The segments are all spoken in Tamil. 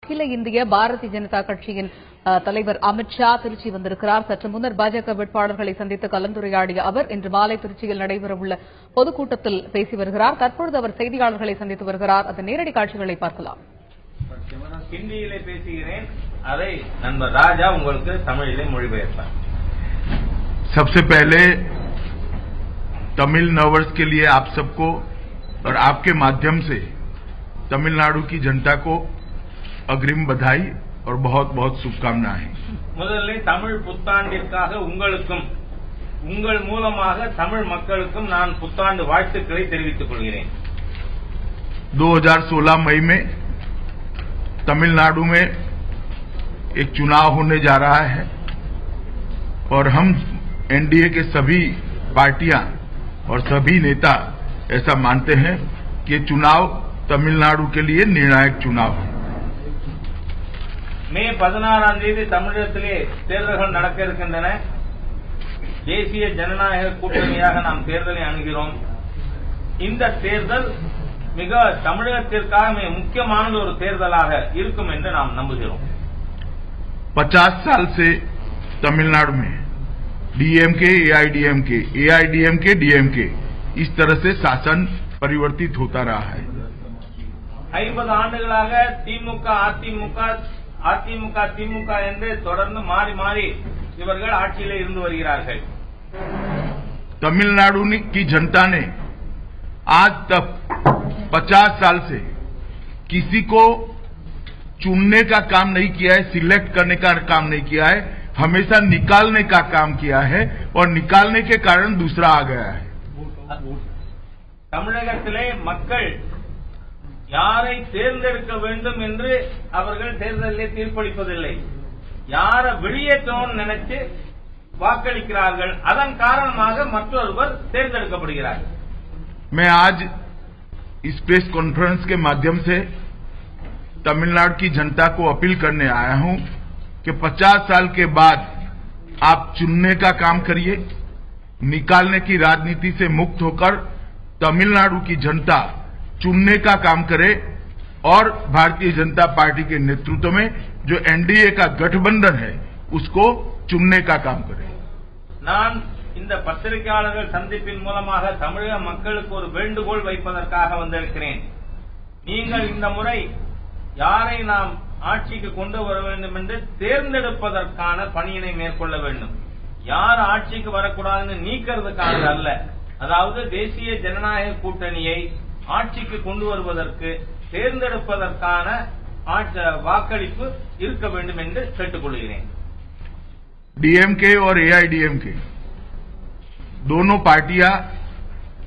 அகில இந்திய பாரதிய ஜனதா கட்சியின் தலைவர் அமித்ஷா திருச்சி வந்திருக்கிறார். சற்று முன்னர் பாஜக வேட்பாளர்களை சந்தித்து கலந்துரையாடிய அவர் இன்று மாலை திருச்சியில் நடைபெறவுள்ள பொதுக்கூட்டத்தில் பேசி வருகிறார். தற்பொழுது அவர் செய்தியாளர்களை சந்தித்து வருகிறார். அதன் நேரடி காட்சிகளை பார்க்கலாம். ஹிந்தியிலே பேசுகிறேன், அதை நண்பர் ராஜா உங்களுக்கு தமிழிலே மொழிபெயர்ப்பார். सबसे पहले तमिल नववर्ष के लिए आप सबको और आपके माध्यम से तमिलनाडु की जनता को अग्रिम बधाई और बहुत बहुत शुभकामनाएं. முதலில் தமிழ் புத்தாண்டிற்காக உங்களுக்கும் உங்கள் மூலமாக தமிழ் மக்களுக்கும் நான் புத்தாண்டு வாழ்த்துக்களை தெரிவித்துக் கொள்கிறேன். 2016 मई में तमिलनाडु में एक चुनाव होने जा रहा है और हम एनडीए के सभी पार्टियां और सभी नेता ऐसा मानते हैं कि ये चुनाव तमिलनाडु के लिए निर्णायक चुनाव है. மே 16ஆம் தேதி தமிழகத்திலே தேர்தல்கள் நடக்க இருக்கின்றன. தேசிய ஜனநாயக கூட்டணியாக நாம் தேர்தலை அணுகிறோம். இந்த தேர்தல் மிக தமிழகத்திற்காக மிக முக்கியமான ஒரு தேர்தலாக இருக்கும் என்று நாம் நம்புகிறோம். 50 साल से तमिलनाडु में डीएमके एआईडीएमके डीएमके इस तरह से शासन परिवर्तित होता रहा है. 50 ஆண்டுகளாக திமுக அதிமுக திமுக என்று தொடர்ந்து மாறி மாறி இவர்கள் ஆட்சியிலே இருந்து வருகிறார்கள். तमिलनाडु की जनता ने आज तक 50 साल से किसी को चुनने का काम नहीं किया है, सिलेक्ट करने का काम नहीं किया है, हमेशा निकालने का काम किया है और निकालने के कारण दूसरा आ गया है. தமிழகத்திலே மக்கள் யாரை தேர்ந்தெடுக்க வேண்டும் என்று அவர்கள் தேர்தலிலே தீர்ப்பளிப்பதில்லை. யாரை வெளியேற்றணும்னு நினைச்சு வாக்களிக்கிறார்கள். அதன் காரணமாக மற்றொருவர் தேர்ந்தெடுக்கப்படுகிறார். मैं आज इस प्रेस कॉन्फ्रेंस के माध्यम से तमिलनाडु की जनता को अपील करने आया हूं कि 50 साल के बाद आप चुनने का काम करिए, निकालने की राजनीति से मुक्त होकर तमिलनाडु की जनता चुनने का काम करे और भारतीय जनता पार्टी के नेतृत्व में जो एनडीए का गठबंधन है उसको चुनने का काम करे. நான் இந்த பத்திரிகையாளர்கள் சந்திப்பின் மூலமாக தமிழக மக்களுக்கு ஒரு வேண்டுகோள் வைப்பதற்காக வந்திருக்கிறேன். நீங்கள் இந்த முறை யாரை நாம் ஆட்சிக்கு கொண்டு வர வேண்டும் என்று தேர்ந்தெடுப்பதற்கான பணியினை மேற்கொள்ள வேண்டும். யார் ஆட்சிக்கு வரக்கூடாதுன்னு நீக்கிறதுக்கானது அல்ல. அதாவது தேசிய ஜனநாயக கூட்டணியை ஆட்சிக்கு கொண்டு வருவதற்கு தேர்ந்தெடுப்பதற்கான வாக்களிப்பு இருக்க வேண்டும் என்று கேட்டுக்கொள்கிறேன். डीएमके और एआईडीएमके दोनों पार्टियां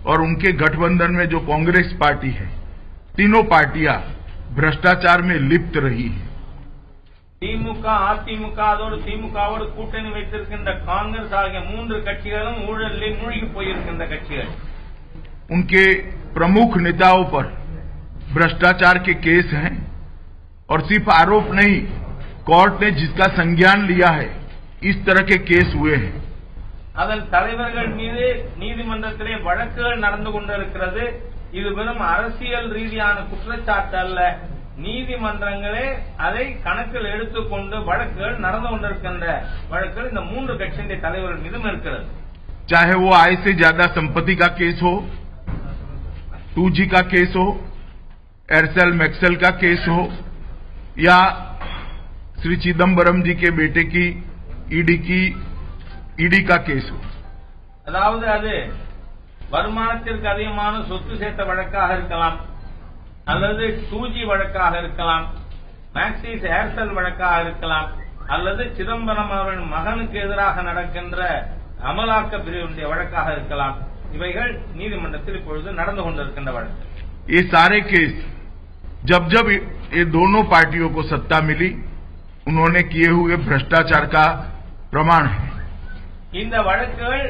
और उनके गठबंधन में जो कांग्रेस पार्टी है, तीनों पार्टियां भ्रष्टाचार में लिप्त रही है. திமுக அதிமுகவோடு திமுகவோடு கூட்டணி வைத்திருக்கின்ற காங்கிரஸ் ஆகிய 3 கட்சிகளும் ஊழலில் மூழ்கி போயிருக்கின்ற கட்சிகள். उनके प्रमुख नेताओं पर भ्रष्टाचार के केस हैं और सिर्फ आरोप नहीं, कोर्ट ने जिसका संज्ञान लिया है इस तरह के केस हुए हैं. அதன் தலைவர்கள் மீது நீதிமன்றத்திலே வழக்குகள் நடந்து கொண்டிருக்கிறது. இது வெறும் அரசியல் ரீதியான குற்றச்சாட்டு அல்ல. நீதிமன்றங்களே அதை கணக்கில் எடுத்துக்கொண்டு வழக்குகள் நடந்து கொண்டிருக்கின்ற வழக்குகள் இந்த 3 கட்சியின் தலைவர்கள் மீதும் இருக்கிறது. चाहे वो आय से ज्यादा संपत्ति का केस हो, 2G का केस हो, एयरसेल मैक्सेल का केस हो या श्री चिदम्बरम जी के बेटे की ईडी का केस हो. அதாவது அது வருமானத்திற்கு அதிகமான சொத்து சேர்த்த வழக்காக இருக்கலாம், அல்லது 2G வழக்காக இருக்கலாம், மேக்சிஸ் ஏர்செல் வழக்காக இருக்கலாம், அல்லது சிதம்பரம் அவர்களின் மகனுக்கு எதிராக நடக்கின்ற அமலாக்க பிரிவினுடைய வழக்காக இருக்கலாம். இவைகள் நீதிமன்றத்தில் இப்பொழுது நடந்து கொண்டிருக்கின்ற வழக்கு. ये सारे केस जब जब ये दोनों पार्टियों को सत्ता मिली उन्होंने किए हुए भ्रष्टाचार का प्रमाण है. இந்த வழக்குகள்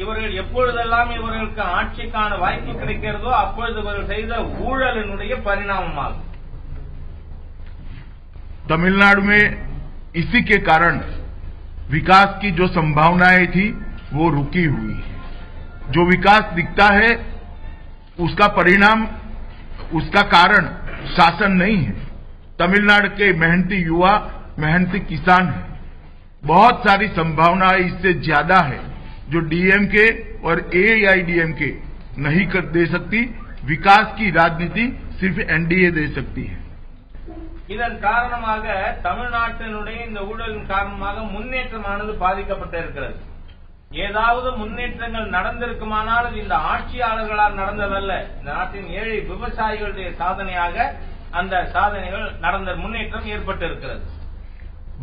இவர்கள் எப்பொழுதெல்லாம் இவர்களுக்கு ஆட்சிக்கான வாய்ப்பு கிடைக்கிறதோ அப்பொழுது இவர்கள் செய்த ஊழலினுடைய பரிணாமமாகும். तमिलनाडु में इसी के कारण विकास की जो संभावनाएं थी वो रुकी हुई है. जो विकास दिखता है उसका परिणाम, उसका कारण शासन नहीं है, तमिलनाडु के मेहनती युवा, मेहनती किसान हैं। बहुत सारी संभावनाएं इससे ज्यादा है जो डीएमके और एआईडीएमके नहीं कर दे सकती। विकास की राजनीति सिर्फ एनडीए दे सकती है। இதன் காரணமாக தமிழ்நாட்டினுடைய இந்த ஊழலின் காரணமாக முன்னேற்றமானது பாதிக்கப்பட்டிருக்கிறது. ஏதாவது முன்னேற்றங்கள் நடந்திருக்குமானால் இந்த ஆட்சியாளர்களால் நடந்ததல்ல, இந்த நாட்டின் ஏழை விவசாயிகளுடைய சாதனையாக அந்த சாதனைகள் நடந்த முன்னேற்றம் ஏற்பட்டிருக்கிறது.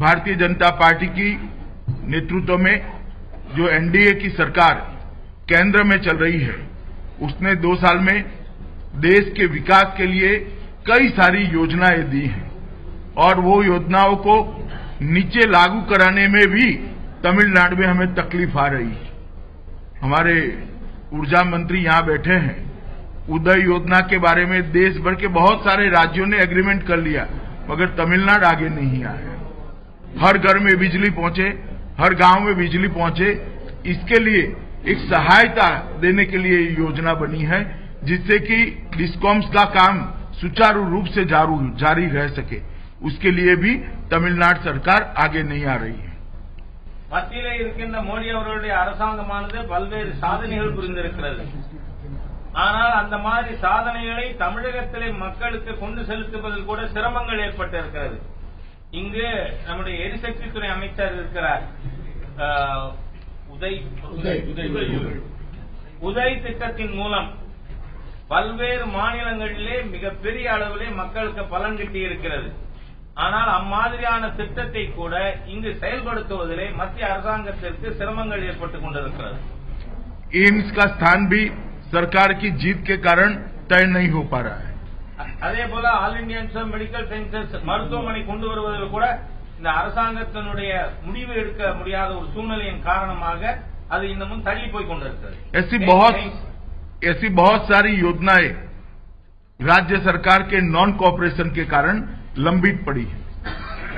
भारतीय जनता पार्टी की नेतृत्व में जो एनडीए की सरकार केंद्र में चल रही है, उसने 2 साल में देश के विकास के लिए कई सारी योजनाएं दी हैं और वो योजनाओं को नीचे लागू कराने में भी तमिलनाडु में हमें तकलीफ आ रही है। हमारे ऊर्जा मंत्री यहां बैठे हैं। उदय योजना के बारे में देश भर के बहुत सारे राज्यों ने एग्रीमेंट कर लिया, मगर तमिलनाडु आगे नहीं आया। हर घर में बिजली पहुंचे, हर गांव में बिजली पहुंचे, इसके लिए एक सहायता देने के लिए योजना बनी है, जिससे कि डिस्कॉम्स का काम सुचारू रूप से जारी रह सके। उसके लिए भी तमिलनाडु सरकार आगे नहीं आ रही है। மத்தியிலே இருக்கின்ற மோடி அவர்களுடைய அரசாங்கமானது பல்வேறு சாதனைகள் புரிந்திருக்கிறது. ஆனால் அந்த மாதிரி சாதனைகளை தமிழகத்திலே மக்களுக்கு கொண்டு செலுத்துவதில் கூட சிரமங்கள் ஏற்பட்டிருக்கிறது. இங்கு நம்முடைய எரிசக்தித்துறை அமைச்சர் இருக்கிறார். உதய் திட்டத்தின் மூலம் பல்வேறு மாநிலங்களிலே மிகப்பெரிய அளவிலே மக்களுக்கு பலன் கிட்டியிருக்கிறது. ஆனால் அம்மாதிரியான திட்டத்தை கூட இங்கு செயல்படுத்துவதிலே மத்திய அரசாங்கத்திற்கு சிரமங்கள் ஏற்பட்டுக் கொண்டிருக்கிறது. एम्स का स्थान भी सरकार की जीत के कारण तय नहीं हो पा रहा है। அதே போல All India Institute of Medical Sciences மருத்துவமனை கொண்டு வருவதில் கூட இந்த அரசாங்கத்தினுடைய முடிவு எடுக்க முடியாத ஒரு சூழ்நிலையின் காரணமாக அது இன்னமும் தள்ளி போய் கொண்டிருக்கிறது. ऐसी बहुत सारी योजनाएं राज्य सरकार के नॉन कोऑपरेशन के कारण लंबित पड़ी है।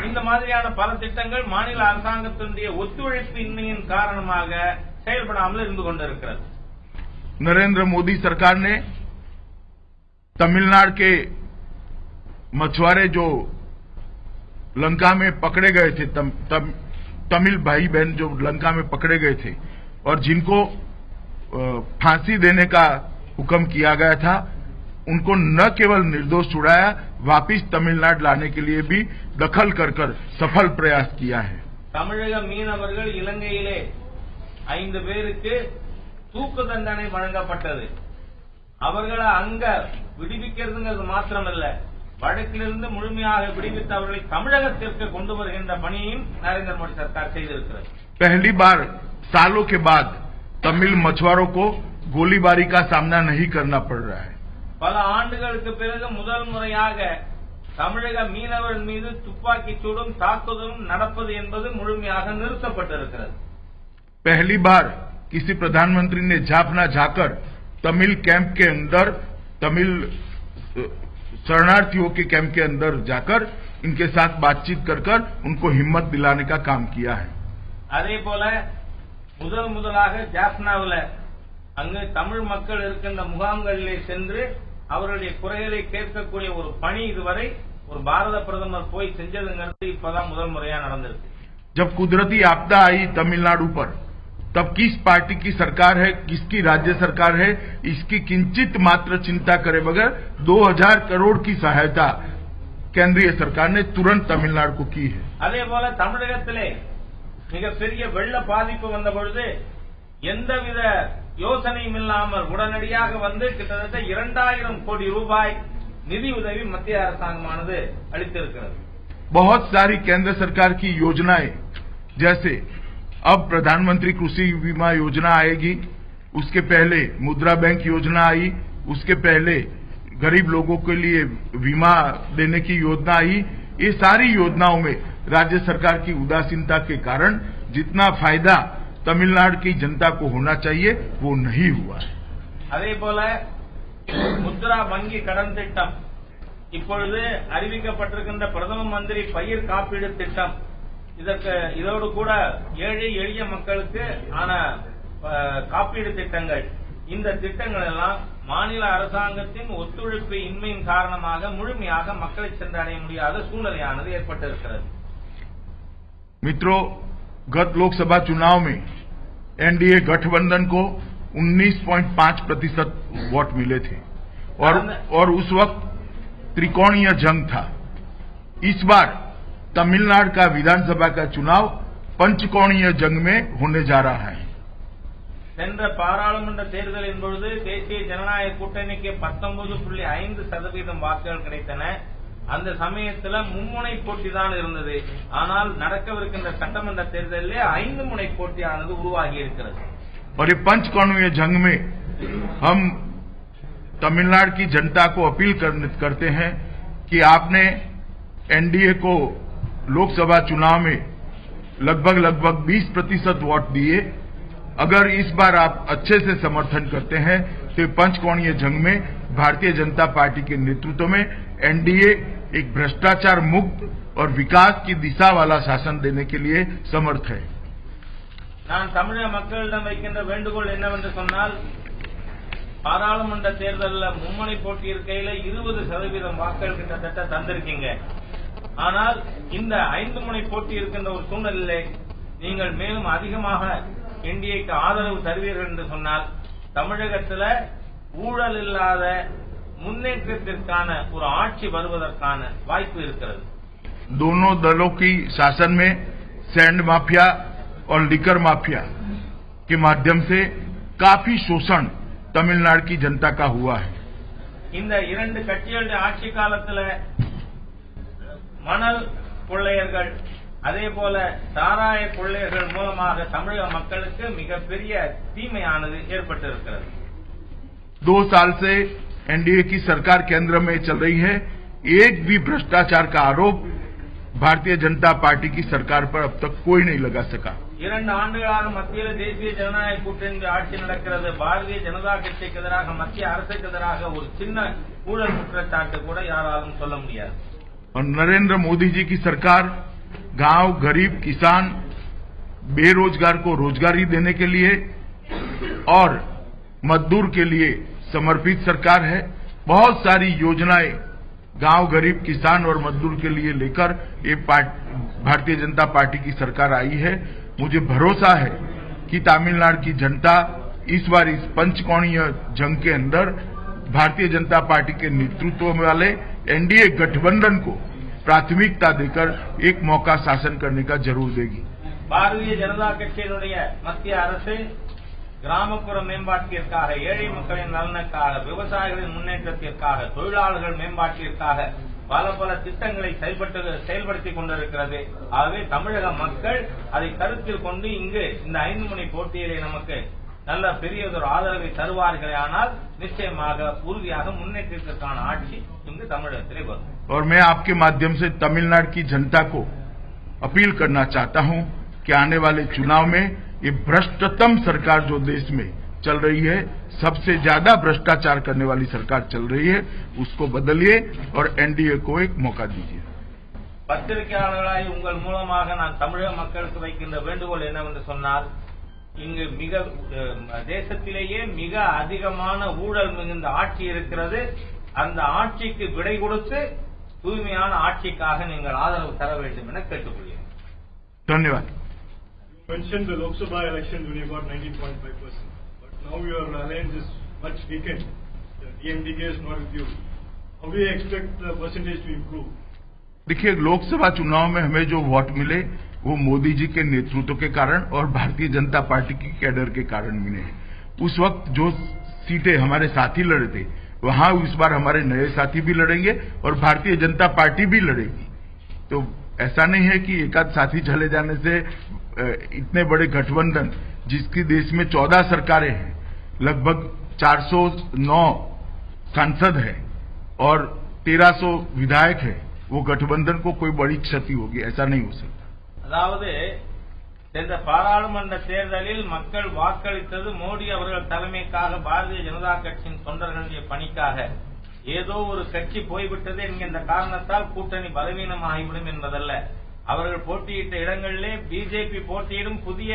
இந்த மாதிரியான பல திட்டங்கள் மாநில அரசாங்கத்தினுடைய ஒத்துழைப்பு இன்மையின் காரணமாக செயல்படாமல் இருந்து கொண்டிருக்கிறது. नरेंद्र मोदी सरकार ने तमिलनाडु के मछुआरे जो लंका में पकड़े गए थे, तमिल भाई बहन जो लंका में पकड़े गए थे और जिनको फांसी देने का हुक्म किया गया था, उनको न केवल निर्दोष छुड़ाया, वापिस तमिलनाडु लाने के लिए भी दखल कर सफल प्रयास किया है। தமிழக மீனவர்கள் இலங்கையிலே 5 பேருக்கு தூக்கு தண்டனை வழங்கப்பட்டது. அவர்களை அங்க விடுவிக்கிறதுங்கிறது மாத்திரமல்ல, வழக்கிலிருந்து முழுமையாக விடுவித்து அவர்களை தமிழகத்திற்கு கொண்டு வருகின்ற பணியையும் நரேந்திர मोदी सरकार செய்திருக்கிறது. पहली बार सालों के बाद तमिल मछुआरों को गोलीबारी का सामना नहीं करना पड़ रहा है। பல ஆண்டுகளுக்கு பிறகு முதல் முறையாக தமிழக மீனவர்கள் மீது துப்பாக்கிச் சூடும் தாக்குதலும் நடப்பது என்பது முழுமையாக நிறுத்தப்பட்டிருக்கிறது. पहली बार किसी प्रधानमंत्री ने झापना झाकर तमिल कैंप के अंदर, तमिल शरणार्थियों के कैंप के अंदर जाकर इनके साथ बातचीत कर उनको हिम्मत दिलाने का काम किया है। அதே போல முதலாக ஜாஃப்னாவில் அங்கு தமிழ் மக்கள் இருக்கின்ற முகாம்களிலே சென்று அவர்களுடைய குறைகளை கேட்கக்கூடிய ஒரு பணி இதுவரை ஒரு பாரத பிரதமர் போய் செஞ்சதுங்கிறது இப்பதான் முதல் முறையா நடந்திருக்கு. जब कुदरती आपदा आई तमिलनाडु पर, तब किस पार्टी की सरकार है, किसकी राज्य सरकार है, इसकी किंचित मात्र चिंता करे बगैर 2000 करोड़ की सहायता केंद्रीय सरकार ने तुरंत तमिलनाडु को की है। அதே போல தமிழகத்திலே மிகப்பெரிய வெள்ள பாதிப்பு வந்த பொழுது எந்தவித யோசனையும் இல்லாமல் உடனடியாக வந்து கிட்டத்தட்ட 2000 கோடி ரூபாய் நிதி உதவி மத்திய அரசாங்கமானது அளித்திருக்கிறது. बहुत सारी केंद्र सरकार की योजनाएं, जैसे अब प्रधानमंत्री कृषि बीमा योजना आएगी, उसके पहले मुद्रा बैंक योजना आई, उसके पहले गरीब लोगों के लिए बीमा देने की योजना आई। ये सारी योजनाओं में राज्य सरकार की उदासीनता के कारण जितना फायदा तमिलनाडु की जनता को होना चाहिए वो नहीं हुआ है। அதே போல முத்ரா வங்கி கடன் திட்டம், இப்பொழுது அறிவிக்கப்பட்டிருக்கின்ற பிரதம மந்திரி பயிர் காப்பீடு திட்டம், இதோடு கூட ஏழை எளிய மக்களுக்கு ஆன காப்பீடு திட்டங்கள், இந்த திட்டங்கள் எல்லாம் மாநில அரசாங்கத்தின் ஒத்துழைப்பு இன்மையின் காரணமாக முழுமையாக மக்களை சென்றடைய முடியாத சூழ்நிலையானது ஏற்பட்டிருக்கிறது. मित्रों, गत लोकसभा चुनाव में एनडीए गठबंधन को 19.5% वोट मिले थे और उस वक्त त्रिकोणीय जंग था। इस बार तमिलनाडु का विधानसभा का चुनाव पंचकोणीय जंग में होने जा रहा है। சென்ற பாராளுமன்ற தேர்தலின் பொழுது தேசிய ஜனநாயக கூட்டணிக்கு 19.5% வாக்குகள் கிடைத்தன. அந்த சமயத்தில் மும்முனை போட்டி தான் இருந்தது. ஆனால் நடக்கவிருக்கின்ற சட்டமன்ற தேர்தலில் 5 முனை போட்டியானது உருவாகி இருக்கிறது. और ये पंचकोणीय जंग में हम तमिलनाडु की जनता को अपील करते हैं कि आपने एनडीए को लोकसभा चुनाव में लगभग 20% वोट दिए। अगर इस बार आप अच्छे से समर्थन करते हैं तो पंचकोणीय जंग में भारतीय जनता पार्टी के नेतृत्व में एनडीए एक भ्रष्टाचार मुक्त और विकास की दिशा वाला शासन देने के लिए समर्थ है। நான் தமிழக மக்களிடம் வைக்கின்ற வேண்டுகோள் என்னவென்று சொன்னால், பாராளுமன்ற தேர்தலில் மும்முனை போட்டி இருக்கையில் 20% வாக்குகள் கிட்டத்தட்ட தந்திருக்கீங்க. ஆனால் இந்த 5 முனை போட்டி இருக்கின்ற ஒரு சூழ்நிலையிலே நீங்கள் மேலும் அதிகமாக என்டிஏக்கு ஆதரவு தருவீர்கள் என்று சொன்னால் தமிழகத்தில் ஊழல் இல்லாத முன்னேற்றத்திற்கான ஒரு ஆட்சி வருவதற்கான வாய்ப்பு இருக்கிறது. दोनों दलों की शासन में सैंड माफिया और लिकर माफिया के माध्यम से काफी शोषण तमिलनाडु की जनता का हुआ है. இந்த இரண்டு கட்சிகளுடைய ஆட்சி காலத்தில் மணல் கொள்ளையர்கள் அதே போல சாராய கொள்ளையர்கள் மூலமாக தமிழக மக்களுக்கு மிகப்பெரிய தீமையானது ஏற்பட்டிருக்கிறது. 2 साल से एनडीए की सरकार केंद्र में चल रही है. एक भी भ्रष्टाचार का आरोप भारतीय जनता पार्टी की सरकार पर अब तक कोई नहीं लगा सका. 2 ஆண்டுகளாக மத்தியில் தேசிய ஜனநாயக கூட்டணி ஆட்சி நடக்கிறது. பாரதிய ஜனதா கட்சிக்கு எதிராக மத்திய அரசுக்கு எதிராக ஒரு சின்ன ஊழல் குற்றச்சாட்டு கூட யாராலும் சொல்ல முடியாது. और नरेंद्र मोदी जी की सरकार गांव, गरीब, किसान, बेरोजगार को रोजगारी देने के लिए और मजदूर के लिए समर्पित सरकार है. बहुत सारी योजनाएं गांव, गरीब, किसान और मजदूर के लिए लेकर ये भारतीय जनता पार्टी की सरकार आई है. मुझे भरोसा है कि तमिलनाडु की जनता इस बार इस पंचकोणीय जंग के अंदर भारतीय जनता पार्टी के नेतृत्व वाले एनडीए गठबंधन को प्राथमिकता देकर एक मौका शासन करने का जरूर देगी. பாரதிய ஜனதா கட்சியினுடைய மத்திய அரசு கிராமப்புற மேம்பாட்டிற்காக, ஏழை மக்களின் நலனுக்காக, விவசாயிகளின் முன்னேற்றத்திற்காக, தொழிலாளர்கள் மேம்பாட்டிற்காக பல திட்டங்களை செயல்படுத்திக் கொண்டிருக்கிறது. ஆகவே தமிழக மக்கள் அதை கருத்தில் கொண்டு இங்கு இந்த 5 முனை போட்டியிலே நமக்கு நல்ல பெரியதொரு ஆதரவை தருவார்களே ஆனால் நிச்சயமாக உறுதியாக முன்னேற்றத்திற்கான ஆட்சி இங்கு தமிழகத்திலே வரும். और मैं आपके माध्यम से तमिलनाडु की जनता को अपील करना चाहता हूं कि आने वाले चुनाव में ये भ्रष्टतम सरकार जो देश में चल रही है, सबसे ज्यादा भ्रष्टाचार करने वाली सरकार चल रही है, उसको बदलिए और एनडीए को एक मौका दीजिए. பத்திரிகையாளர்களாய் உங்கள் மூலமாக நான் தமிழக மக்களுக்கு வைக்கின்ற வேண்டுகோள் என்னவென்று சொன்னால், இங்கு தேசத்திலேயே மிக அதிகமான ஊழல் மிகுந்த ஆட்சி இருக்கிறது. அந்த ஆட்சிக்கு விடை கொடுத்து தூய்மையான ஆட்சிக்காக நீங்கள் ஆதரவு தர வேண்டும் என கேட்டுக்கொள்கிறேன். धन्यवाद. You mentioned the Lok Sabha election when you got 19.5%, but now your alliance is much weakened. The DMDK is not with you. How do you expect the percentage to improve? देखिए, लोकसभा चुनाव में हमें जो वोट मिले वो मोदी जी के नेतृत्व के कारण और भारतीय जनता पार्टी की कैडर के कारण मिले. उस वक्त जो सीटें हमारे साथी लड़े थे वहां इस बार हमारे नए साथी भी लड़ेंगे और भारतीय जनता पार्टी भी लड़ेगी. तो ऐसा नहीं है कि एक आध साथी चले जाने से इतने बड़े गठबंधन जिसकी देश में 14 सरकारें हैं, लगभग 409 सांसद है और 1300 विधायक है, वो गठबंधन को कोई बड़ी क्षति होगी, ऐसा नहीं हो सकता. அதாவது இந்த பாராளுமன்ற தேர்தலில் மக்கள் வாக்களித்தது மோடி அவர்கள் தலைமைக்காக, பாரதிய ஜனதா கட்சியின் தொண்டர்களுடைய பணிக்காக. ஏதோ ஒரு கட்சி போய்விட்டது என்கின்ற காரணத்தால் கூட்டணி பலவீனமாகிவிடும் என்பதல்ல. அவர்கள் போட்டியிட்ட இடங்களிலே பிஜேபி போட்டியிடும் புதிய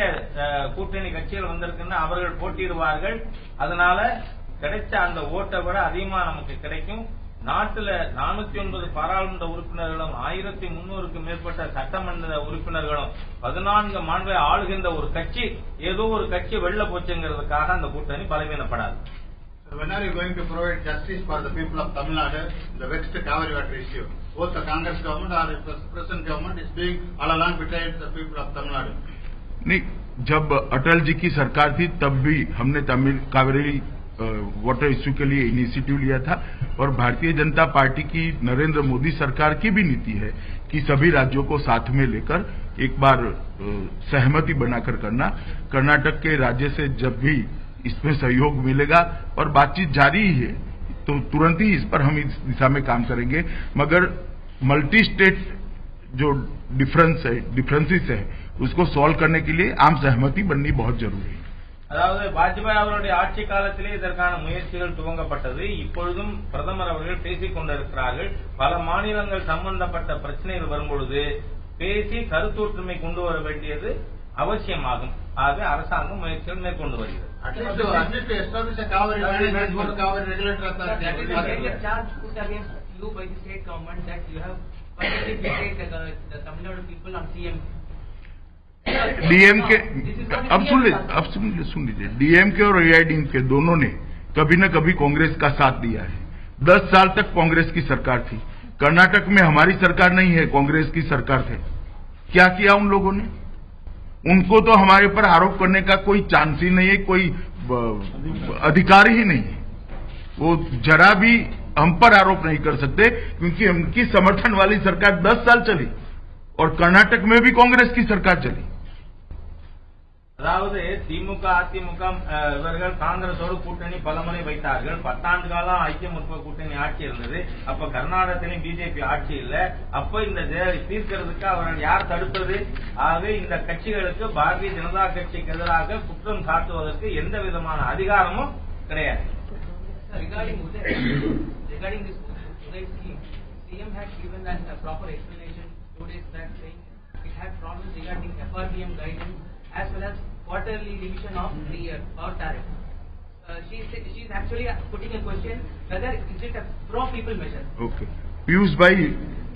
கூட்டணி கட்சிகள் வந்திருக்கின்றன, அவர்கள் போட்டியிடுவார்கள். அதனால கிடைச்ச அந்த ஓட்டை விட அதிகமா நமக்கு கிடைக்கும். நாட்டுல 409 பாராளுமன்ற உறுப்பினர்களும் 1300க்கும் மேற்பட்ட சட்டமன்ற உறுப்பினர்களும் 14 மாநில ஆளுகின்ற ஒரு கட்சி ஏதோ ஒரு கட்சி வெள்ள போச்சுங்கிறதுக்காக அந்த கூட்டணி பலவீனப்படாது. When are you going to provide justice for the people of Tamil Nadu, the vexed Kaveri water issue? Both the Congress government or the present government is being all along betrayed the people of Tamil Nadu. नहीं, जब अटल जी की सरकार थी तब भी हमने तमिल कावेरी वाटर इश्यू के लिए इनिशिएटिव लिया था और भारतीय जनता पार्टी की नरेंद्र मोदी सरकार की भी नीति है कि सभी राज्यों को साथ में लेकर एक बार सहमति बनाकर करना। कर्नाटक के राज्य से जब भी इसमें सहयोग मिलेगा और बातचीत जारी ही है तो तुरंत ही इस पर हम इस दिशा में काम करेंगे, मगर मल्टी स्टेट जो डिफरेंसेस है उसको सॉल्व करने के लिए आम सहमति बननी बहुत जरूरी है. அதாவது வாஜ்பாய் அவருடைய ஆட்சி காலத்திலே இதற்கான முயற்சிகள் துவங்கப்பட்டது. இப்பொழுதும் பிரதமர் அவர்கள் பேசிக் கொண்டிருக்கிறார்கள். பல மாநிலங்கள் சம்பந்தப்பட்ட பிரச்சனைகள் வரும்பொழுது பேசி கருத்தொற்றுமை கொண்டு வர வேண்டியது அவசியமாகும். ஆகவே அரசாங்கம் முயற்சிகள் மேற்கொண்டு வருகிறது. At least to establish a Kaveri management, Kaveri regulator authority. That is a charge put against you by the state government that you have finally betrayed the Tamil Nadu people on CM. DMK अब सुन लीजिए, डीएमके और एआईडीएमके दोनों ने कभी न कभी कांग्रेस का साथ दिया है. 10 साल तक कांग्रेस की सरकार थी. कर्नाटक में हमारी सरकार नहीं है, कांग्रेस की सरकार थे. क्या किया उन लोगों ने? उनको तो हमारे पर आरोप करने का कोई चांस ही नहीं है, कोई अधिकार ही नहीं है. वो जरा भी हम पर आरोप नहीं कर सकते क्योंकि उनकी समर्थन वाली सरकार 10 साल चली और कर्नाटक में भी कांग्रेस की सरकार चली. அதாவது திமுக அதிமுக இவர்கள் காங்கிரஸோடு கூட்டணி பலமுறை வைத்தார்கள். 10 ஆண்டு காலம் ஐக்கிய முற்போக்கு கூட்டணி ஆட்சி இருந்தது. அப்ப கர்நாடகத்திலும் பிஜேபி ஆட்சி இல்ல. அப்ப இந்த தீர்க்கிறதுக்கு அவர்கள் யார் தடுப்பது? ஆகவே இந்த கட்சிகளுக்கு பாரதிய ஜனதா கட்சிக்கு எதிராக குற்றம் சாட்டுவதற்கு எந்த விதமான அதிகாரமும் கிடையாது. Regarding this Uday scheme, CM had given us a proper explanation 2 days back saying it had problems regarding FRBM guidance as well as quarterly revision of the power tariff. She is actually putting a question whether is it a pro-people measure. Okay. Piyush भाई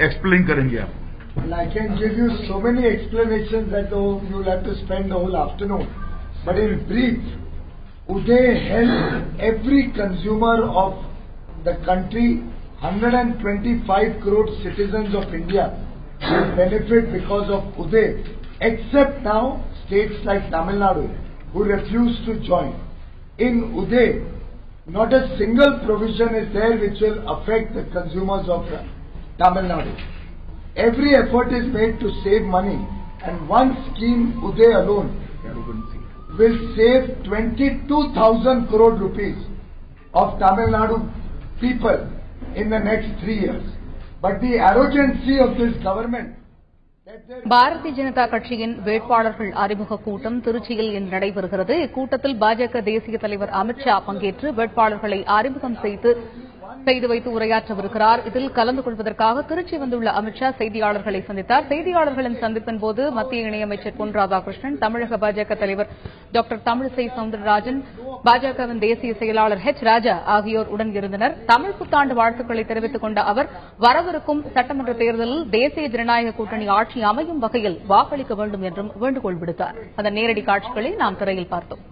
एक्सप्लेन करेंगे आप. Well, I can give you so many explanations that you'll have to spend the whole afternoon. But in brief, Uday helped every consumer of the country, 125 crore citizens of India will benefit because of Uday, except now states like Tamil Nadu who refuse to join. In Uday, not a single provision is there which will affect the consumers of Tamil Nadu. Every effort is made to save money, and one scheme, Uday alone, will save 22,000 crore rupees of Tamil Nadu people in the next 3 years. But the arrogancy of this government. Bharatiya Janata கட்சியின் வேட்பாளர்கள் அறிமுக கூட்டம் திருச்சியில் இன்று நடைபெறுகிறது. இக்கூட்டத்தில் பாஜக தேசிய தலைவர் அமித்ஷா பங்கேற்று வேட்பாளர்களை அறிமுகம் செய்து வைத்து உரையாற்றவிருக்கிறார். இதில் கலந்து கொள்வதற்காக திருச்சி வந்துள்ள அமித்ஷா செய்தியாளர்களை சந்தித்தார். செய்தியாளர்களின் சந்திப்பின் போது மத்திய இணையமைச்சர் பொன் ராதாகிருஷ்ணன், தமிழக பாஜக தலைவர் டாக்டர் தமிழிசை சவுந்தரராஜன், பாஜகவின் தேசிய செயலாளர் ராஜா ஆகியோர் உடன் இருந்தனர். தமிழ் புத்தாண்டு வாழ்த்துக்களை தெரிவித்துக் கொண்ட அவர் வரவிருக்கும் சட்டமன்ற தேர்தலில் தேசிய ஜனநாயக கூட்டணி ஆட்சி அமையும் வகையில் வாக்களிக்க வேண்டும் என்றும் வேண்டுகோள் விடுத்தார். அதன் நேரடி காட்சிகளை நாம் திரையில் பார்த்தோம்.